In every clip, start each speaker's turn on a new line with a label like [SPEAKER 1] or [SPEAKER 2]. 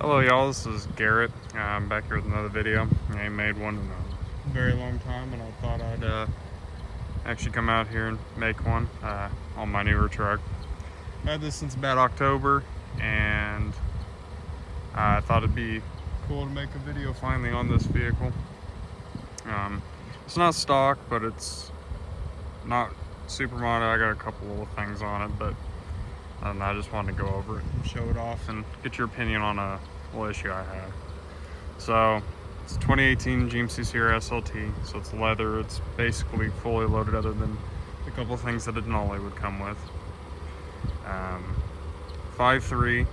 [SPEAKER 1] Hello y'all, this is Garrett. I'm back here with another video. I ain't made one in a very long time, and I thought I'd actually come out here and make one on my newer truck. I had this since about October, and I thought it'd be cool to make a video finally on this vehicle. It's not stock, but it's not super modded. I got a couple little things on it, but I just wanted to go over it and show it off and get your opinion on a little issue I had. So it's a 2018 GMC Sierra SLT, so it's leather. It's basically fully loaded other than a couple things that a Denali would come with. 5.3,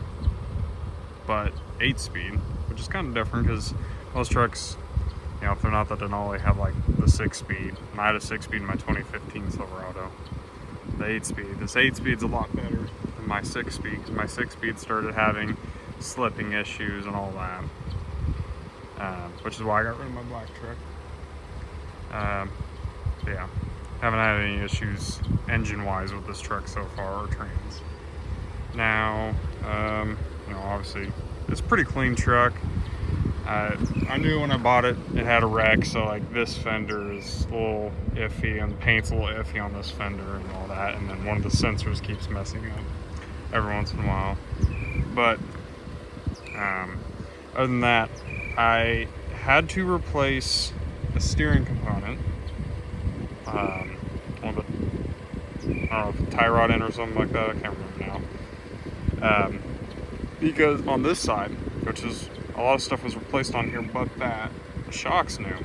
[SPEAKER 1] but 8-speed, which is kind of different because most trucks, you know, if they're not the Denali, have like the 6-speed. And I had a 6-speed in my 2015 Silverado. The 8-speed. This 8-speed's a lot better than my 6-speed, because my 6-speed started having slipping issues and all that, which is why I got rid of my black truck. But yeah, haven't had any issues engine-wise with this truck so far, or trans. Now, you know, obviously, it's a pretty clean truck. I knew when I bought it, it had a wreck, so like this fender is a little iffy, and the paint's a little iffy on this fender and all that, and then one of the sensors keeps messing up every once in a while. But other than that, I had to replace the steering component. On the, I don't know, if tie rod in or something like that, I can't remember now. Because on this side, which is a lot of stuff was replaced on here, but the shock's new.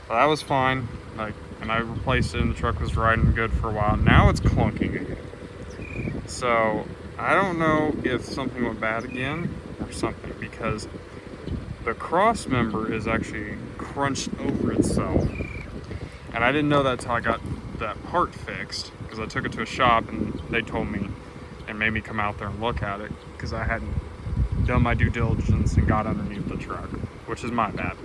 [SPEAKER 1] But that was fine. Like, and I replaced it, and the truck was riding good for a while. Now it's clunking again. So I don't know if something went bad again or something, because the cross member is actually crunched over itself. And I didn't know that until I got that part fixed, because I took it to a shop and they told me and made me come out there and look at it, because I hadn't done my due diligence and got underneath the truck, which is my bad.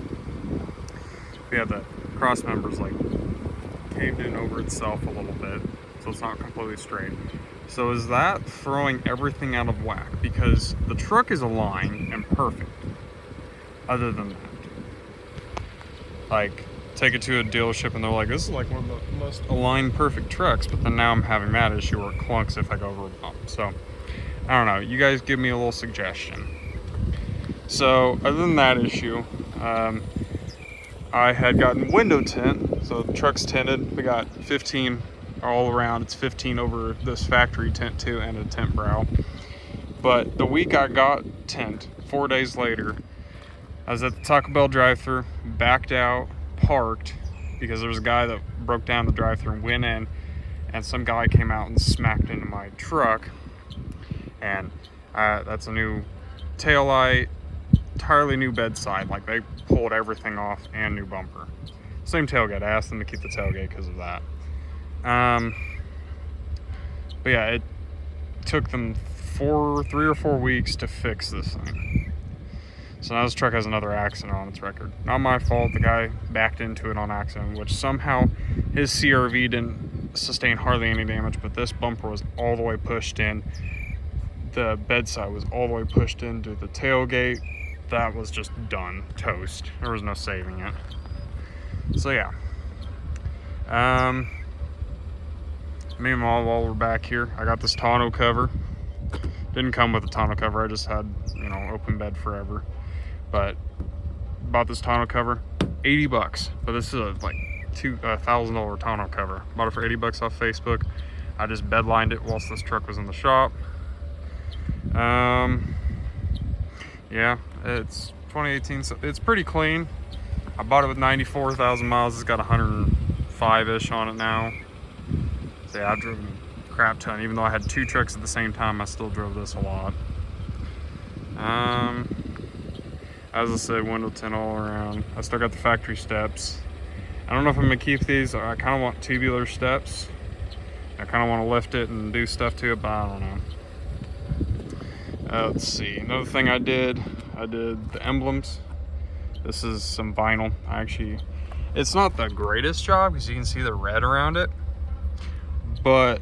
[SPEAKER 1] Yeah, the cross member's like caved in over itself a little bit, so it's not completely straight. So is that throwing everything out of whack? Because the truck is aligned and perfect, other than that. Like, take it to a dealership and they're like, this is like one of the most aligned perfect trucks, but then now I'm having that issue where it clunks if I go over a bump. So I don't know, you guys give me a little suggestion. So other than that issue, I had gotten window tint, so the truck's tinted. We got 15 all around. It's 15 over this factory tint too, and a tint brow. But the week I got tint, 4 days later, I was at the Taco Bell drive-thru, backed out, parked, because there was a guy that broke down the drive-thru and went in, and some guy came out and smacked into my truck. And that's a new taillight, entirely new bedside. Like, they pulled everything off, and new bumper. Same tailgate. I asked them to keep the tailgate because of that. But yeah, it took them 3 or 4 weeks to fix this thing. So now this truck has another accident on its record. Not my fault. The guy backed into it on accident, which somehow his CRV didn't sustain hardly any damage, but this bumper was all the way pushed in. The bedside was all the way pushed into the tailgate. That was just done, toast. There was no saving it. So yeah. Meanwhile, while we're back here, I got this tonneau cover. Didn't come with a tonneau cover. I just had, you know, open bed forever. But bought this tonneau cover, 80 bucks. But this is a like $1,000 tonneau cover. Bought it for 80 bucks off Facebook. I just bed lined it whilst this truck was in the shop. Yeah, it's 2018, so it's pretty clean. I bought it with 94,000 miles. It's got 105-ish on it now. So yeah, I've driven a crap ton. Even though I had 2 trucks at the same time, I still drove this a lot. As I said, window tint all around. I still got the factory steps. I don't know if I'm gonna keep these. I kind of want tubular steps. I kind of want to lift it and do stuff to it, but I don't know. Let's see. Another thing I did the emblems. This is some vinyl. It's not the greatest job because you can see the red around it, but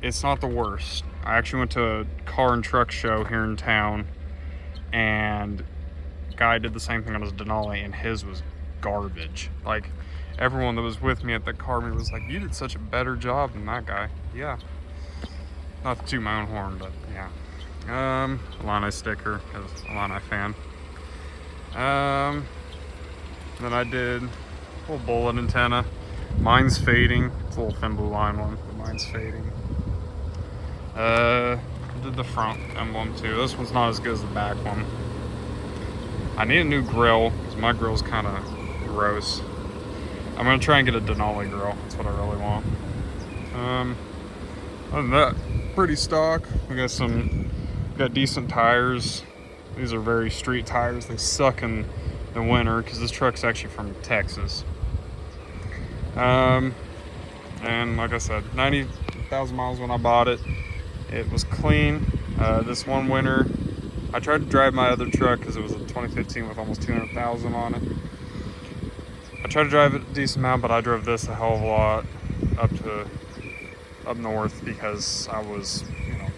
[SPEAKER 1] it's not the worst. I actually went to a car and truck show here in town, and guy did the same thing on his Denali, and his was garbage. Like, everyone that was with me at the car meet was like, you did such a better job than that guy. Yeah, not to toot my own horn, but yeah. Illini sticker, because Illini fan. Then I did a little bullet antenna. Mine's fading. It's a little thin blue line one, but mine's fading. Did the front emblem too. This one's not as good as the back one. I need a new grill, because my grill's kind of gross. I'm gonna try and get a Denali grill. That's what I really want. Other than that, pretty stock. We got decent tires. These are very street tires. They suck in the winter because this truck's actually from Texas. And like I said, 90,000 miles when I bought it. It was clean. This one winter, I tried to drive my other truck because it was a 2015 with almost 200,000 on it. I tried to drive it a decent amount, but I drove this a hell of a lot up north because I was,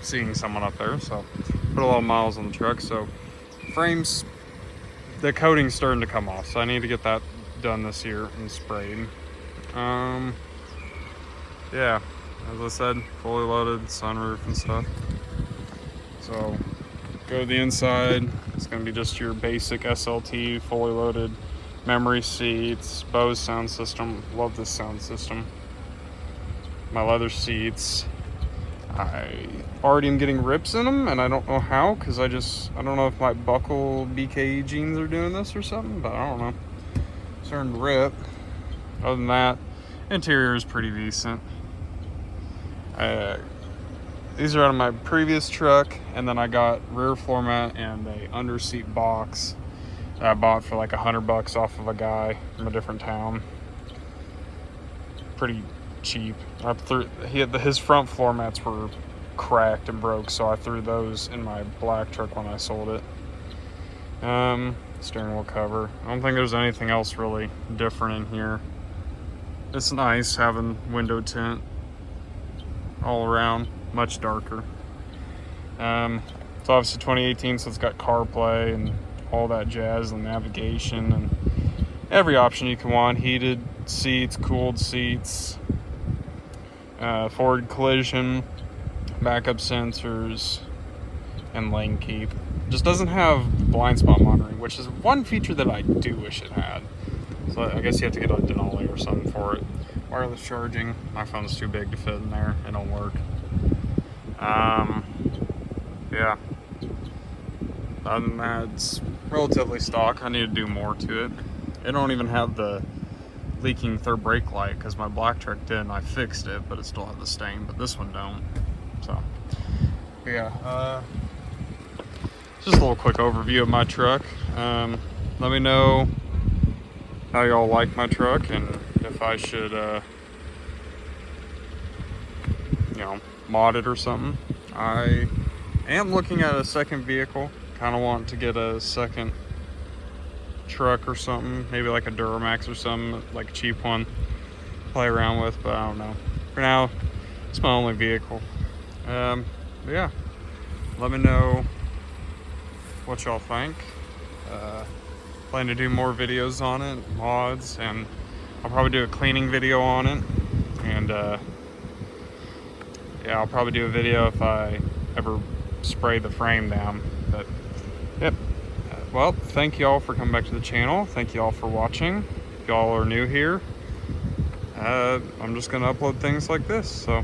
[SPEAKER 1] seeing someone up there. So put a lot of miles on the truck. So frames, the coating's starting to come off. So I need to get that done this year and sprayed. Yeah, as I said, fully loaded sunroof and stuff. So go to the inside. It's gonna be just your basic SLT, fully loaded, memory seats, Bose sound system. Love this sound system. My leather seats. I already am getting rips in them, and I don't know how, because I don't know if my buckle BKE jeans are doing this or something, but I don't know. Starting to rip. Other than that, interior is pretty decent. These are out of my previous truck, and then I got rear floor mat and a under seat box that I bought for like $100 off of a guy from a different town. Pretty cheap. His front floor mats were cracked and broke, so I threw those in my black truck when I sold it. Steering wheel cover. I don't think there's anything else really different in here. It's nice having window tint all around, much darker. It's obviously 2018, so it's got CarPlay and all that jazz and navigation and every option you can want. Heated seats, cooled seats, forward collision, backup sensors, and lane keep. Just doesn't have blind spot monitoring, which is one feature that I do wish it had. So I guess you have to get a Denali or something for it. Wireless charging. My phone's too big to fit in there. It don't work. Yeah. Other than that, it's relatively stock. I need to do more to it. It don't even have the leaking third brake light, because my black truck did, and I fixed it, but it still had the stain, but this one don't. So yeah, just a little quick overview of my truck. Let me know how y'all like my truck, and if I should mod it or something. I am looking at a second vehicle. Kind of want to get a second truck or something, maybe like a Duramax or something, like a cheap one play around with, but I don't know. For now, it's my only vehicle. But yeah, let me know what y'all think. Plan to do more videos on it, mods, and I'll probably do a cleaning video on it. And yeah, I'll probably do a video if I ever spray the frame down. But yep. Well, thank y'all for coming back to the channel. Thank y'all for watching. If y'all are new here, I'm just gonna upload things like this. So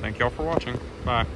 [SPEAKER 1] thank y'all for watching. Bye.